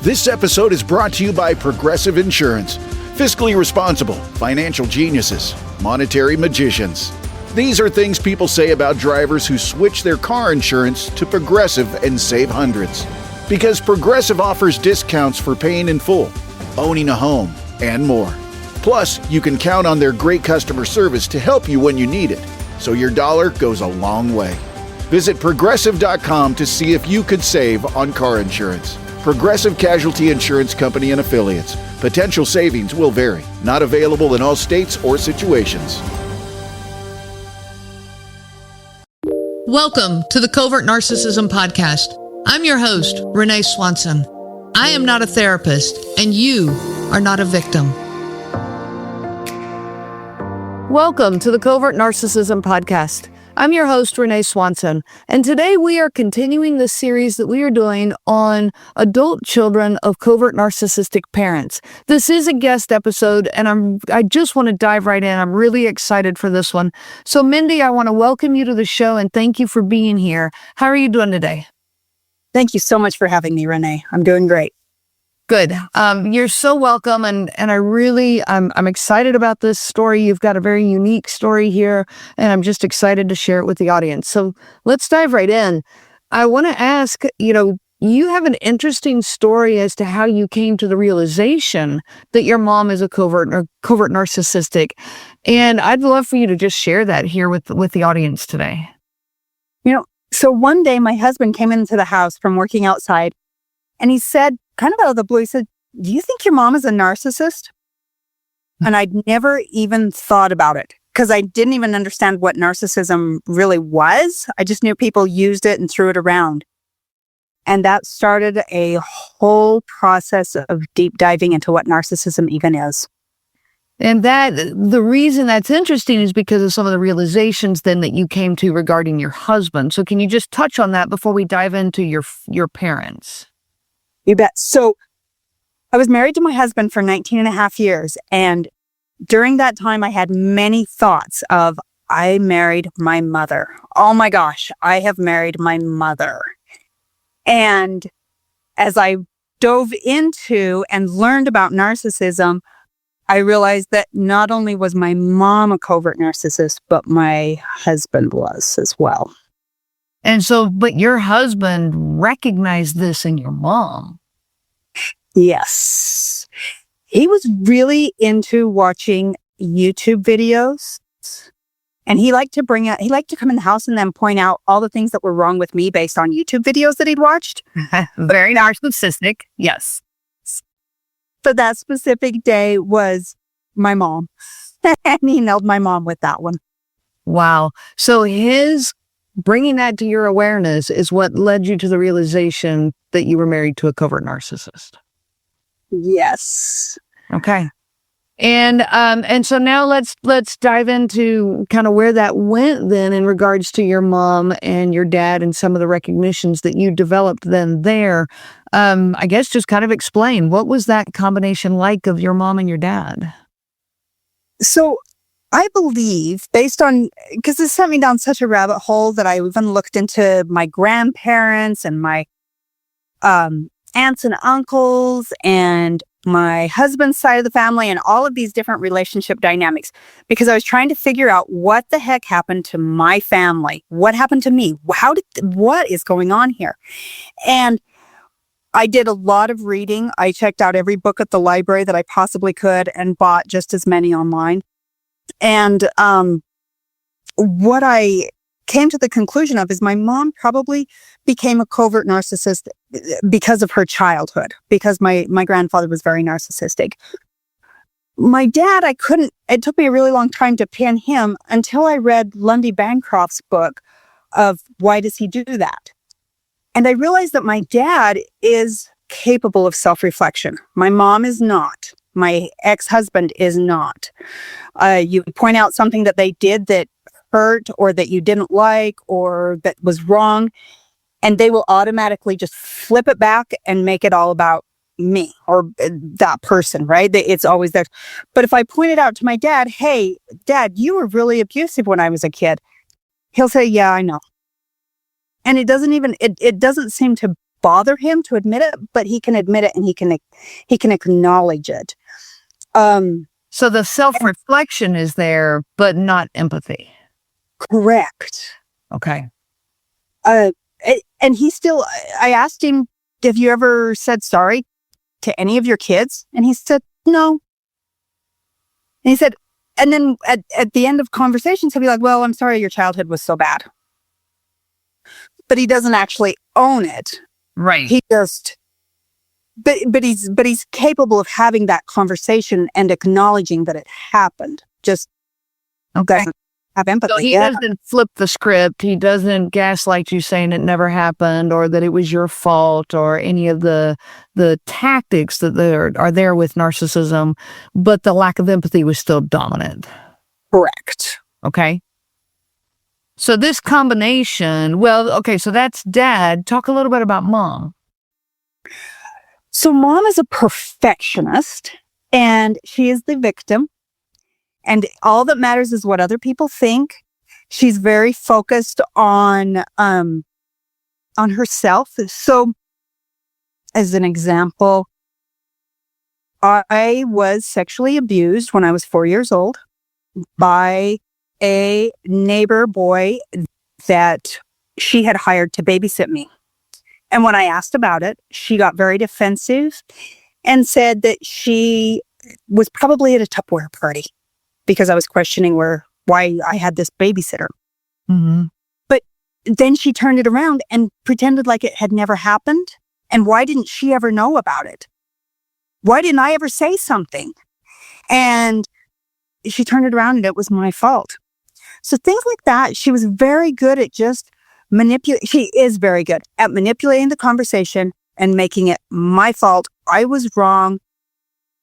This episode is brought to you by Progressive Insurance. Fiscally responsible, financial geniuses, monetary magicians. These are things people say about drivers who switch their car insurance to Progressive and save hundreds. Because Progressive offers discounts for paying in full, owning a home, and more. Plus, you can count on their great customer service to help you when you need it, so your dollar goes a long way. Visit Progressive.com to see if you could save on car insurance. Progressive Casualty Insurance Company and Affiliates. Potential savings will vary. Not available in all states or situations. Welcome to the Covert Narcissism Podcast. I'm your host, Renee Swanson. I am not a therapist, and you are not a victim. Welcome to the Covert Narcissism Podcast. I'm your host, Renee Swanson, and today we are continuing the series that we are doing on adult children of covert narcissistic parents. This is a guest episode, and I just want to dive right in. I'm really excited for this one. So, Mindy, I want to welcome you to the show and thank you for being here. How are you doing today? Thank you so much for having me, Renee. I'm doing great. Good. You're so welcome. And I'm excited about this story. You've got a very unique story here, and I'm just excited to share it with the audience. So let's dive right in. I want to ask, you have an interesting story as to how you came to the realization that your mom is a covert narcissistic. And I'd love for you to just share that here with the audience today. So one day my husband came into the house from working outside, and he said, kind of out of the blue, he said, "Do you think your mom is a narcissist?" And I'd never even thought about it because I didn't even understand what narcissism really was. I just knew people used it and threw it around. And that started a whole process of deep diving into what narcissism even is. And the reason that's interesting is because of some of the realizations then that you came to regarding your husband. So can you just touch on that before we dive into your parents? You bet. So I was married to my husband for 19 and a half years. And during that time, I had many thoughts of, I married my mother. Oh my gosh, I have married my mother. And as I dove into and learned about narcissism, I realized that not only was my mom a covert narcissist, but my husband was as well. And so, but your husband recognized this in your mom. Yes. He was really into watching YouTube videos. And he liked to come in the house and then point out all the things that were wrong with me based on YouTube videos that he'd watched. Very narcissistic. Yes. But that specific day was my mom. And he nailed my mom with that one. Wow. So his bringing that to your awareness is what led you to the realization that you were married to a covert narcissist. Yes. Okay. And so now let's dive into kind of where that went then in regards to your mom and your dad and some of the recognitions that you developed then there. I guess just kind of explain, what was that combination like of your mom and your dad? So I believe, based on, because this sent me down such a rabbit hole that I even looked into my grandparents and my aunts and uncles and my husband's side of the family and all of these different relationship dynamics, because I was trying to figure out what the heck happened to my family. What happened to me? What is going on here? And I did a lot of reading. I checked out every book at the library that I possibly could and bought just as many online. And what I came to the conclusion of is my mom probably became a covert narcissist because of her childhood, because my grandfather was very narcissistic. My dad, it took me a really long time to pin him until I read Lundy Bancroft's book of Why Does He Do That? And I realized that my dad is capable of self-reflection. My mom is not. My ex-husband is not. You point out something that they did that hurt or that you didn't like or that was wrong, and they will automatically just flip it back and make it all about me or that person, right? It's always there. But if I point it out to my dad, hey, Dad, you were really abusive when I was a kid, he'll say, yeah, I know. And it doesn't seem to bother him to admit it, but he can admit it and he can acknowledge it. So the self-reflection is there, but not empathy. Correct. Okay. And he still, I asked him, have you ever said sorry to any of your kids? And he said, no. And he said, and then at the end of conversations, he'll be like, well, I'm sorry your childhood was so bad. But he doesn't actually own it. Right. He just, but he's capable of having that conversation and acknowledging that it happened. Just doesn't have empathy. So he doesn't flip the script. He doesn't gaslight you saying it never happened or that it was your fault or any of the tactics that are there with narcissism, but the lack of empathy was still dominant. Correct. Okay. So this combination, so that's dad. Talk a little bit about mom. So mom is a perfectionist and she is the victim. And all that matters is what other people think. She's very focused on herself. So, as an example, I was sexually abused when I was 4 years old by a neighbor boy that she had hired to babysit me. And when I asked about it, she got very defensive and said that she was probably at a Tupperware party, because I was questioning why I had this babysitter. Mm-hmm. But then she turned it around and pretended like it had never happened. And why didn't she ever know about it? Why didn't I ever say something? And she turned it around and it was my fault. So things like that, she was very good at just she is very good at manipulating the conversation and making it my fault. I was wrong.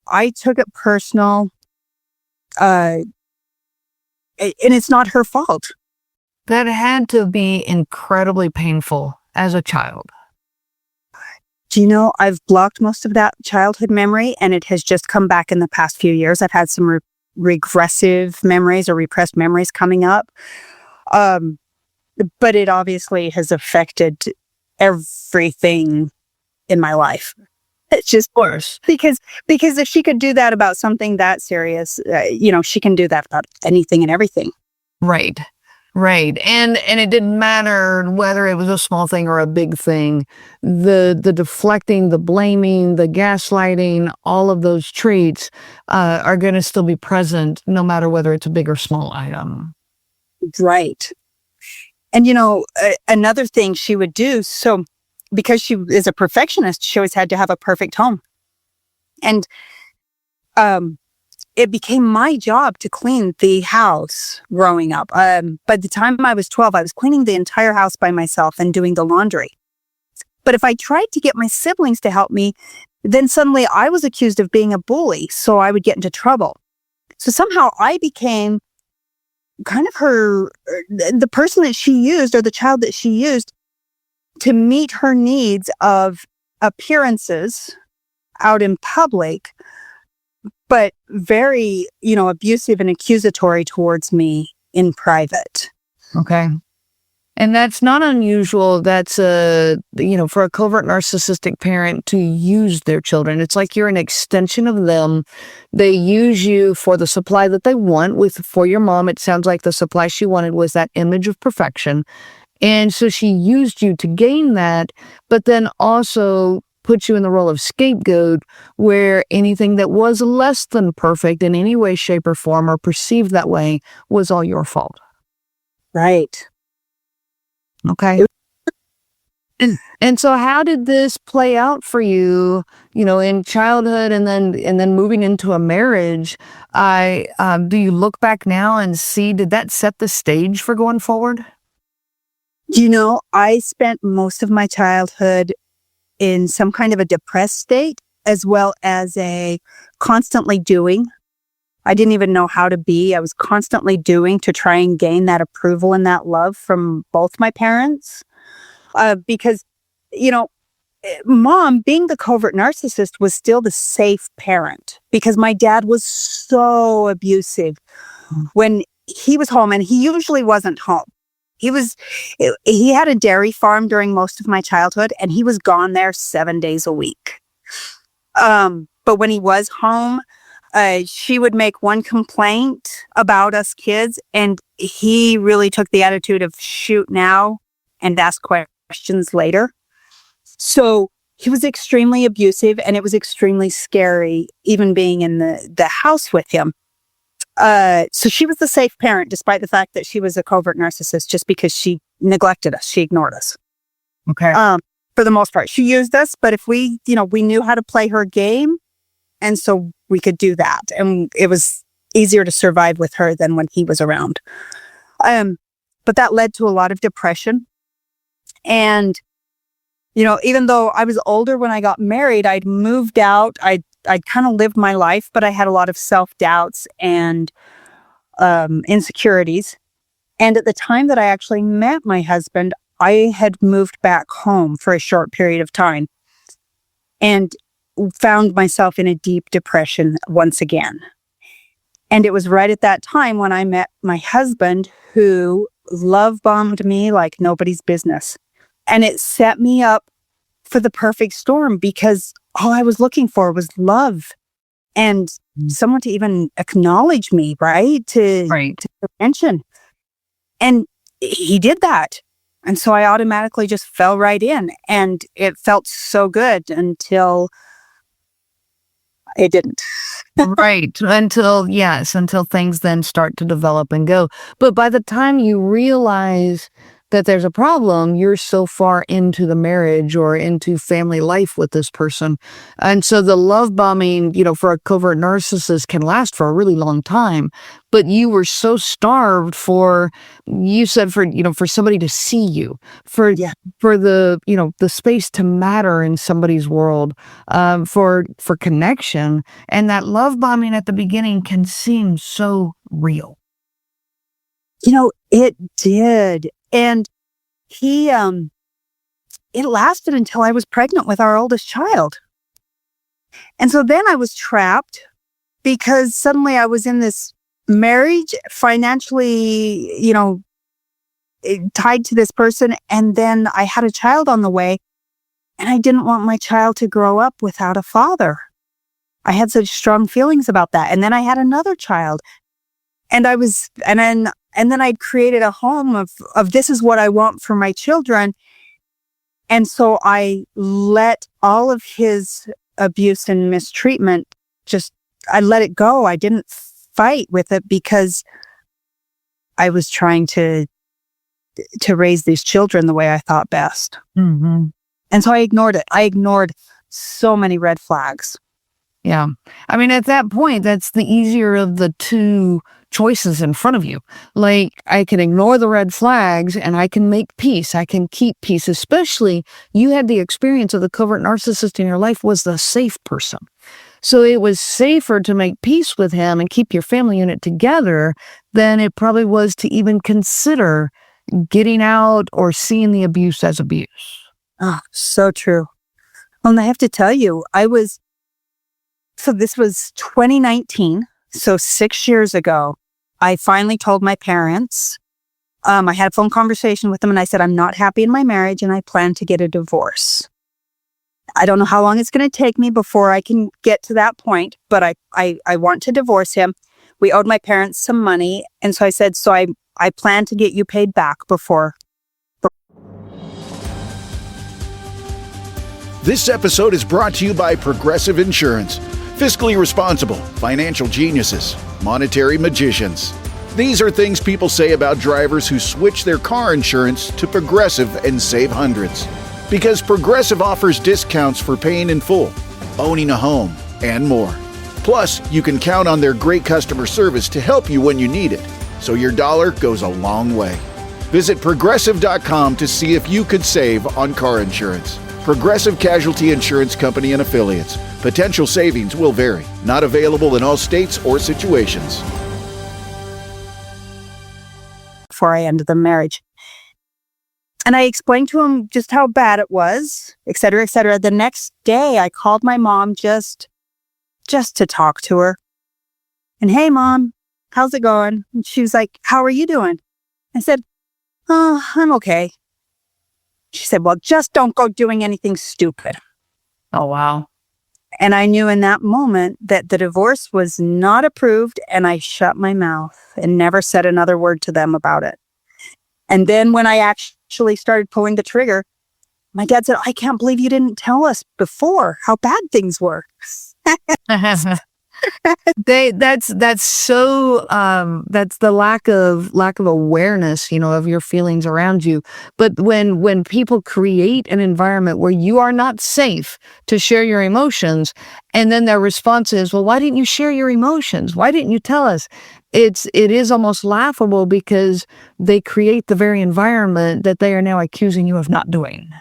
I took it personal. And it's not her fault. That had to be incredibly painful as a child. Do you know, I've blocked most of that childhood memory and it has just come back in the past few years. I've had some regressive memories or repressed memories coming up. But it obviously has affected everything in my life. It's just worse because if she could do that about something that serious, she can do that about anything and everything. Right. And it didn't matter whether it was a small thing or a big thing. The deflecting, the blaming, the gaslighting, all of those traits are going to still be present no matter whether it's a big or small item. Right. And, another thing she would do, so because she is a perfectionist, she always had to have a perfect home. And it became my job to clean the house growing up. By the time I was 12, I was cleaning the entire house by myself and doing the laundry. But if I tried to get my siblings to help me, then suddenly I was accused of being a bully, so I would get into trouble. So somehow I became kind of the person that she used, or the child that she used to meet her needs of appearances out in public, but very, abusive and accusatory towards me in private. Okay. And that's not unusual. That's for a covert narcissistic parent to use their children. It's like you're an extension of them. They use you for the supply that they want. For your mom, it sounds like the supply she wanted was that image of perfection. And so she used you to gain that, but then also put you in the role of scapegoat, where anything that was less than perfect in any way, shape, or form, or perceived that way, was all your fault. Right. Okay. And so how did this play out for you, in childhood and then moving into a marriage? Do you look back now and see, did that set the stage for going forward? I spent most of my childhood in some kind of a depressed state, as well as a constantly doing. I didn't even know how to be. I was constantly doing to try and gain that approval and that love from both my parents. Because, mom, being the covert narcissist, was still the safe parent because my dad was so abusive when he was home, and he usually wasn't home. he had a dairy farm during most of my childhood, and he was gone there 7 days a week. But when he was home, she would make one complaint about us kids, and he really took the attitude of shoot now and ask questions later. So he was extremely abusive, and it was extremely scary, even being in the house with him. So she was the safe parent, despite the fact that she was a covert narcissist, just because she neglected us. She ignored us. Okay. For the most part, she used us, but if we knew how to play her game, and so we could do that. And it was easier to survive with her than when he was around. But that led to a lot of depression. And, even though I was older when I got married, I'd moved out. I'd kind of lived my life, but I had a lot of self-doubts and insecurities. And at the time that I actually met my husband, I had moved back home for a short period of time and found myself in a deep depression once again. And it was right at that time when I met my husband, who love bombed me like nobody's business. And it set me up for the perfect storm, because all I was looking for was love and someone to even acknowledge me, right? To mention. And he did that. And so I automatically just fell right in, and it felt so good until it didn't. Right. Until things then start to develop and go. But by the time you realize that there's a problem, you're so far into the marriage or into family life with this person. And so the love bombing, for a covert narcissist can last for a really long time. But you were so starved for somebody to see you, for the, the space to matter in somebody's world, for connection. And that love bombing at the beginning can seem so real. It did. And it lasted until I was pregnant with our oldest child. And so then I was trapped, because suddenly I was in this marriage, financially, tied to this person. And then I had a child on the way, and I didn't want my child to grow up without a father. I had such strong feelings about that. And then I had another child, and then I'd created a home of this is what I want for my children. And so I let all of his abuse and mistreatment, I let it go. I didn't fight with it, because I was trying to raise these children the way I thought best. Mm-hmm. And so I ignored it. I ignored so many red flags. Yeah. I mean, at that point, that's the easier of the two choices in front of you. Like, I can ignore the red flags and I can make peace. I can keep peace. Especially, you had the experience of the covert narcissist in your life was the safe person. So it was safer to make peace with him and keep your family unit together than it probably was to even consider getting out or seeing the abuse as abuse. Oh, so true. Well, and I have to tell you, this was 2019. So 6 years ago, I finally told my parents. I had a phone conversation with them, and I said, I'm not happy in my marriage and I plan to get a divorce. I don't know how long it's going to take me before I can get to that point, but I want to divorce him. We owed my parents some money. And so I said, I plan to get you paid back before. This episode is brought to you by Progressive Insurance. Fiscally responsible, financial geniuses, monetary magicians. These are things people say about drivers who switch their car insurance to Progressive and save hundreds. Because Progressive offers discounts for paying in full, owning a home, and more. Plus, you can count on their great customer service to help you when you need it, so your dollar goes a long way. Visit Progressive.com to see if you could save on car insurance. Progressive Casualty Insurance Company and Affiliates. Potential savings will vary. Not available in all states or situations. Before I ended the marriage. And I explained to him just how bad it was, et cetera, et cetera. The next day, I called my mom just to talk to her. And, hey, Mom, how's it going? And she was like, how are you doing? I said, Oh, I'm okay. She said, well, just don't go doing anything stupid. Oh, wow. And I knew in that moment that the divorce was not approved, and I shut my mouth and never said another word to them about it. And then when I actually started pulling the trigger, my dad said, I can't believe you didn't tell us before how bad things were. That's so that's the lack of awareness, of your feelings around you. But when people create an environment where you are not safe to share your emotions, and then their response is, well, why didn't you share your emotions? Why didn't you tell us? It is almost laughable because they create the very environment that they are now accusing you of not doing.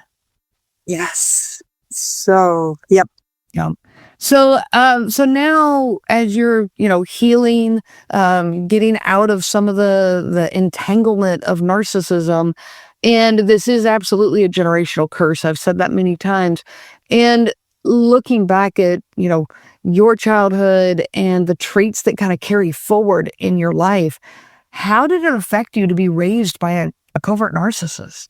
Yes. So, yep. Yeah. So now as you're, healing, getting out of some of the entanglement of narcissism, and this is absolutely a generational curse. I've said that many times. And looking back at, your childhood and the traits that kind of carry forward in your life, how did it affect you to be raised by a covert narcissist?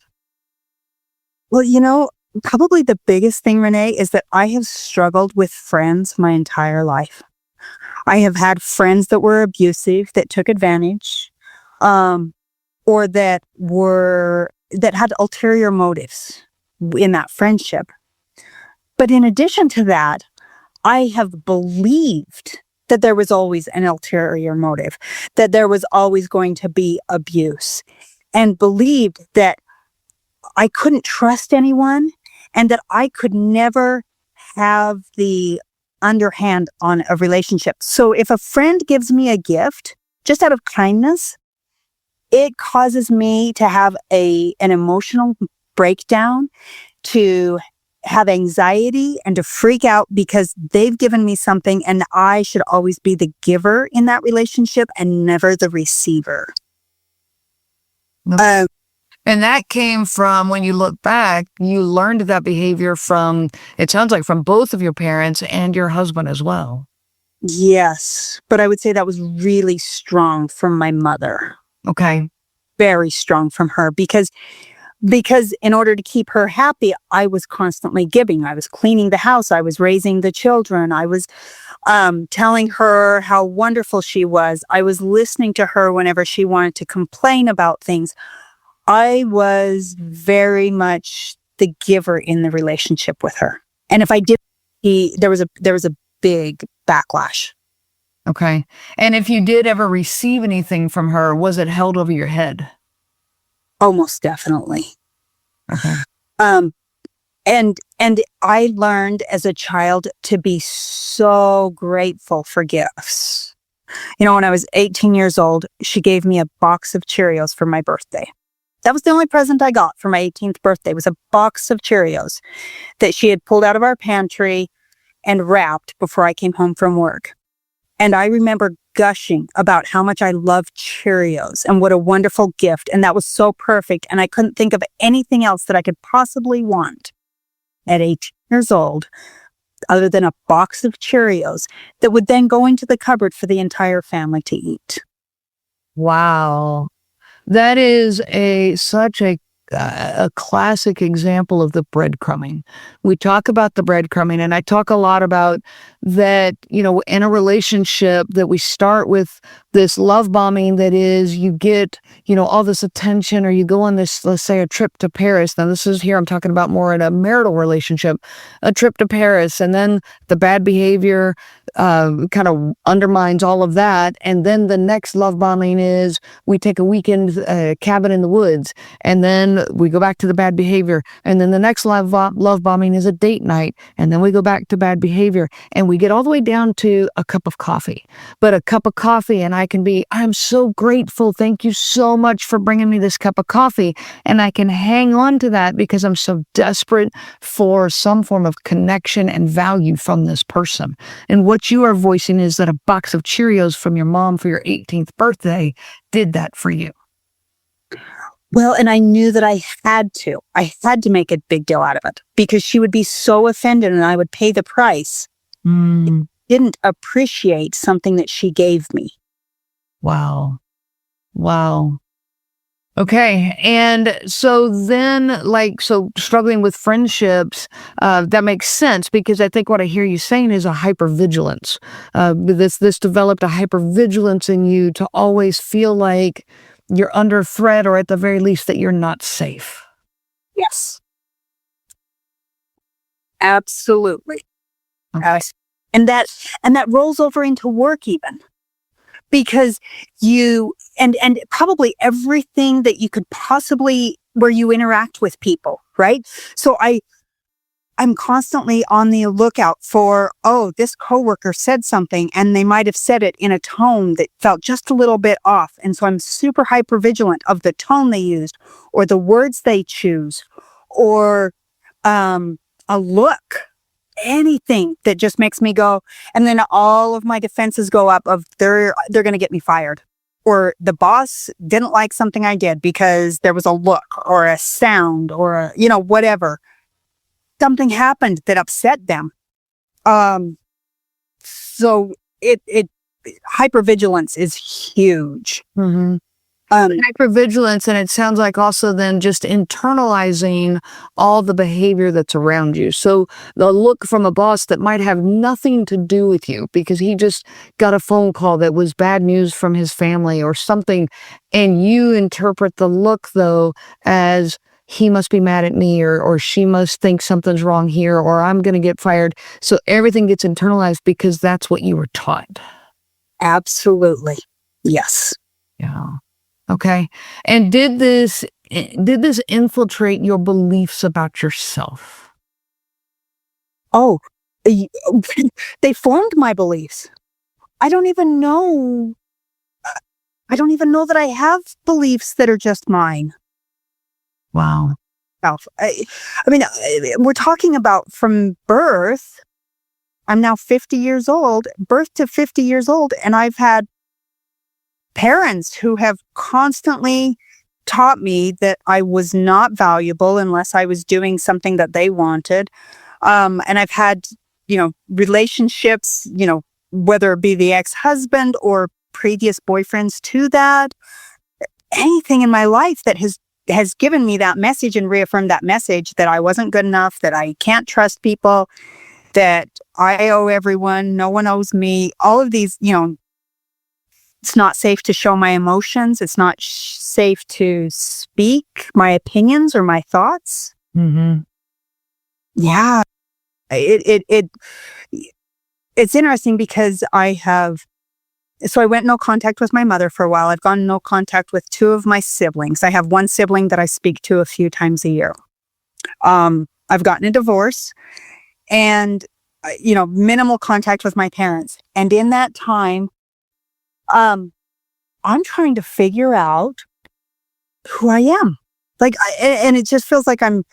Well, probably the biggest thing, Renee, is that I have struggled with friends my entire life. I have had friends that were abusive, that took advantage, or that had ulterior motives in that friendship. But in addition to that, I have believed that there was always an ulterior motive, that there was always going to be abuse, and believed that I couldn't trust anyone, and that I could never have the underhand on a relationship. So if a friend gives me a gift, just out of kindness, it causes me to have an emotional breakdown, to have anxiety, and to freak out because they've given me something, and I should always be the giver in that relationship and never the receiver. Okay. And that came from, when you look back, you learned that behavior from, it sounds like, from both of your parents and your husband as well. Yes, but I would say that was really strong from my mother. Okay. Very strong from her because in order to keep her happy, I was constantly giving. I was cleaning the house. I was raising the children. I was telling her how wonderful she was. I was listening to her whenever she wanted to complain about things. I was very much the giver in the relationship with her. And if I did, there was a big backlash. Okay. And if you did ever receive anything from her, was it held over your head? Almost definitely. Okay. And I learned as a child to be so grateful for gifts. When I was 18 years old, she gave me a box of Cheerios for my birthday. That was the only present I got for my 18th birthday, was a box of Cheerios that she had pulled out of our pantry and wrapped before I came home from work. And I remember gushing about how much I love Cheerios and what a wonderful gift. And that was so perfect. And I couldn't think of anything else that I could possibly want at 18 years old, other than a box of Cheerios that would then go into the cupboard for the entire family to eat. Wow. That is such a classic example of the breadcrumbing. We talk about the breadcrumbing, and I talk a lot about that, in a relationship, that we start with this love bombing that is, you get, all this attention, or you go on this, let's say, a trip to Paris. Now, I'm talking about more in a marital relationship, a trip to Paris, and then the bad behavior kind of undermines all of that. And then the next love bombing is we take a weekend cabin in the woods, and then we go back to the bad behavior. And then the next love bombing is a date night, and then we go back to bad behavior, and we get all the way down to a cup of coffee. But a cup of coffee, and I'm so grateful. Thank you so much for bringing me this cup of coffee. And I can hang on to that because I'm so desperate for some form of connection and value from this person. And what you are voicing is that a box of Cheerios from your mom for your 18th birthday did that for you. Well, and I knew that I had to make a big deal out of it because she would be so offended and I would pay the price. Didn't appreciate something that she gave me. Wow. Okay. And so then, so struggling with friendships, that makes sense because I think what I hear you saying is a hypervigilance. This developed a hypervigilance in you to always feel like you're under threat or at the very least that you're not safe. Yes, absolutely. Okay. And that rolls over into work even. Because and probably everything that you could possibly where you interact with people, right? So I'm constantly on the lookout for, oh, this coworker said something and they might have said it in a tone that felt just a little bit off. And so I'm super hyper vigilant of the tone they used or the words they choose or a look, anything that just makes me go, and then all of my defenses go up of they're going to get me fired. Or the boss didn't like something I did because there was a look or a sound or whatever. Something happened that upset them. So it hypervigilance is huge. Mm-hmm. Hypervigilance, and it sounds like also then just internalizing all the behavior that's around you. So the look from a boss that might have nothing to do with you because he just got a phone call that was bad news from his family or something, and you interpret the look though as he must be mad at me or she must think something's wrong here or I'm going to get fired. So everything gets internalized because that's what you were taught. Absolutely. Yes. Yeah. Okay. And did this infiltrate your beliefs about yourself? Oh, they formed my beliefs. I don't even know that I have beliefs that are just mine. Wow. I mean, we're talking about from birth. I'm now 50 years old, birth to 50 years old, and I've had parents who have constantly taught me that I was not valuable unless I was doing something that they wanted. And I've had, relationships, whether it be the ex-husband or previous boyfriends to that, anything in my life that has given me that message and reaffirmed that message that I wasn't good enough, that I can't trust people, that I owe everyone, no one owes me, all of these, it's not safe to show my emotions. It's not safe to speak my opinions or my thoughts. Mm-hmm. Yeah. It's interesting because I went no contact with my mother for a while. I've gone no contact with two of my siblings. I have one sibling that I speak to a few times a year. I've gotten a divorce and, minimal contact with my parents. And in that time, I'm trying to figure out who I am. And it just feels like I'm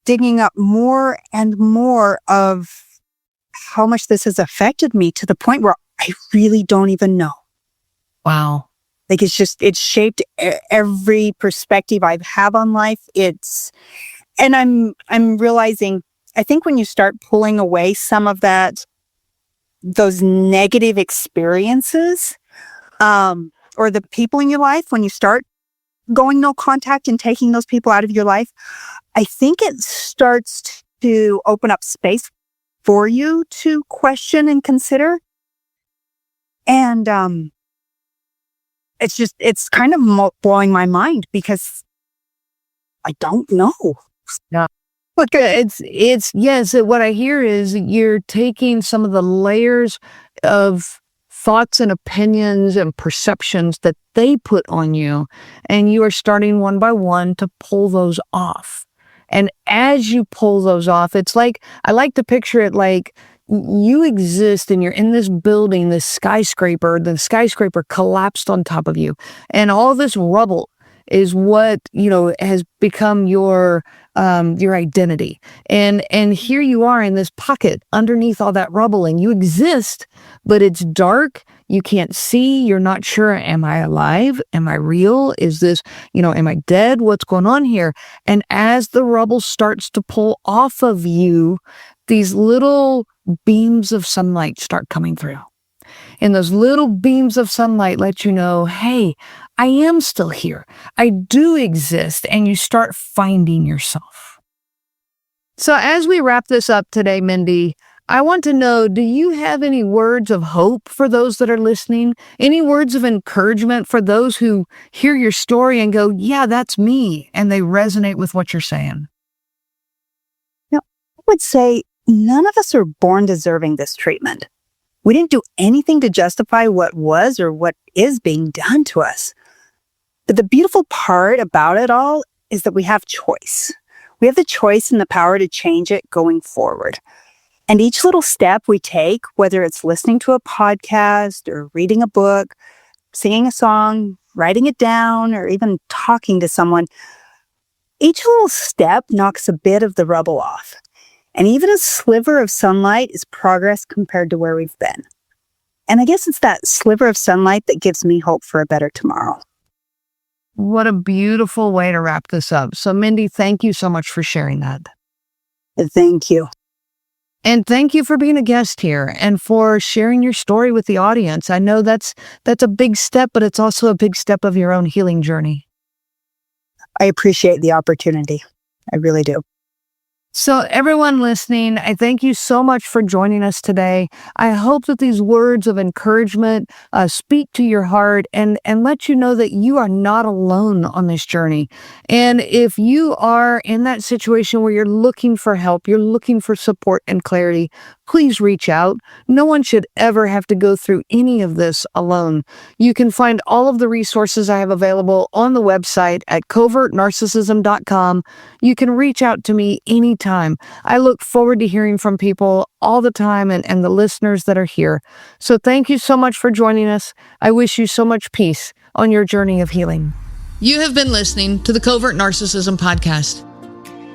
digging up more and more of how much this has affected me to the point where I really don't even know. Wow. It's shaped every perspective I have on life. And I'm realizing, I think when you start pulling away some of those negative experiences, or the people in your life, when you start going no contact and taking those people out of your life, I think it starts to open up space for you to question and consider. And it's kind of blowing my mind because I don't know. Yeah. Look, yes, what I hear is you're taking some of the layers of thoughts and opinions and perceptions that they put on you, and you are starting one by one to pull those off. And as you pull those off, it's like, I like to picture it like you exist and you're in this building, the skyscraper collapsed on top of you, and all this rubble is what, has become your identity. And here you are in this pocket underneath all that rubble, and you exist, but it's dark. You can't see. You're not sure. Am I alive? Am I real? Is this, am I dead? What's going on here? And as the rubble starts to pull off of you, these little beams of sunlight start coming through. And those little beams of sunlight let you know, hey, I am still here. I do exist. And you start finding yourself. So as we wrap this up today, Mindy, I want to know, do you have any words of hope for those that are listening? Any words of encouragement for those who hear your story and go, yeah, that's me, and they resonate with what you're saying? I would say none of us are born deserving this treatment. We didn't do anything to justify what was or what is being done to us. But the beautiful part about it all is that we have choice. We have the choice and the power to change it going forward. And each little step we take, whether it's listening to a podcast or reading a book, singing a song, writing it down, or even talking to someone, each little step knocks a bit of the rubble off. And even a sliver of sunlight is progress compared to where we've been. And I guess it's that sliver of sunlight that gives me hope for a better tomorrow. What a beautiful way to wrap this up. So, Mindy, thank you so much for sharing that. Thank you. And thank you for being a guest here and for sharing your story with the audience. I know that's a big step, but it's also a big step of your own healing journey. I appreciate the opportunity. I really do. So everyone listening, I thank you so much for joining us today. I hope that these words of encouragement speak to your heart and let you know that you are not alone on this journey. And if you are in that situation where you're looking for help, you're looking for support and clarity, please reach out. No one should ever have to go through any of this alone. You can find all of the resources I have available on the website at covertnarcissism.com. You can reach out to me anytime. I look forward to hearing from people all the time and the listeners that are here. So thank you so much for joining us. I wish you so much peace on your journey of healing. You have been listening to the Covert Narcissism podcast.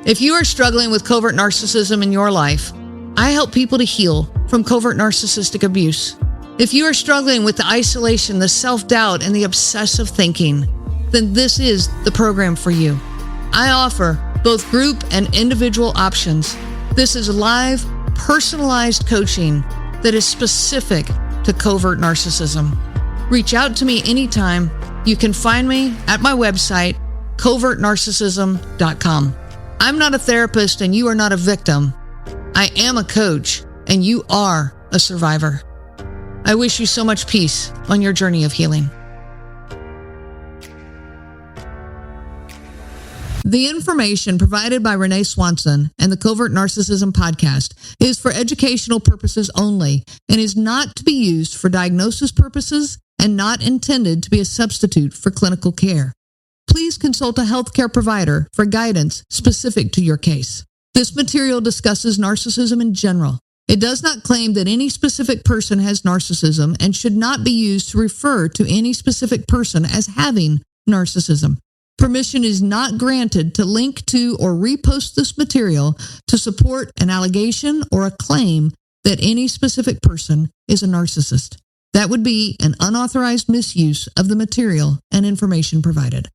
If you are struggling with covert narcissism in your life, I help people to heal from covert narcissistic abuse. If you are struggling with the isolation, the self-doubt, and the obsessive thinking, then this is the program for you. I offer both group and individual options. This is live, personalized coaching that is specific to covert narcissism. Reach out to me anytime. You can find me at my website, covertnarcissism.com. I'm not a therapist and you are not a victim. I am a coach, and you are a survivor. I wish you so much peace on your journey of healing. The information provided by Renee Swanson and the Covert Narcissism podcast is for educational purposes only and is not to be used for diagnosis purposes and not intended to be a substitute for clinical care. Please consult a healthcare provider for guidance specific to your case. This material discusses narcissism in general. It does not claim that any specific person has narcissism and should not be used to refer to any specific person as having narcissism. Permission is not granted to link to or repost this material to support an allegation or a claim that any specific person is a narcissist. That would be an unauthorized misuse of the material and information provided.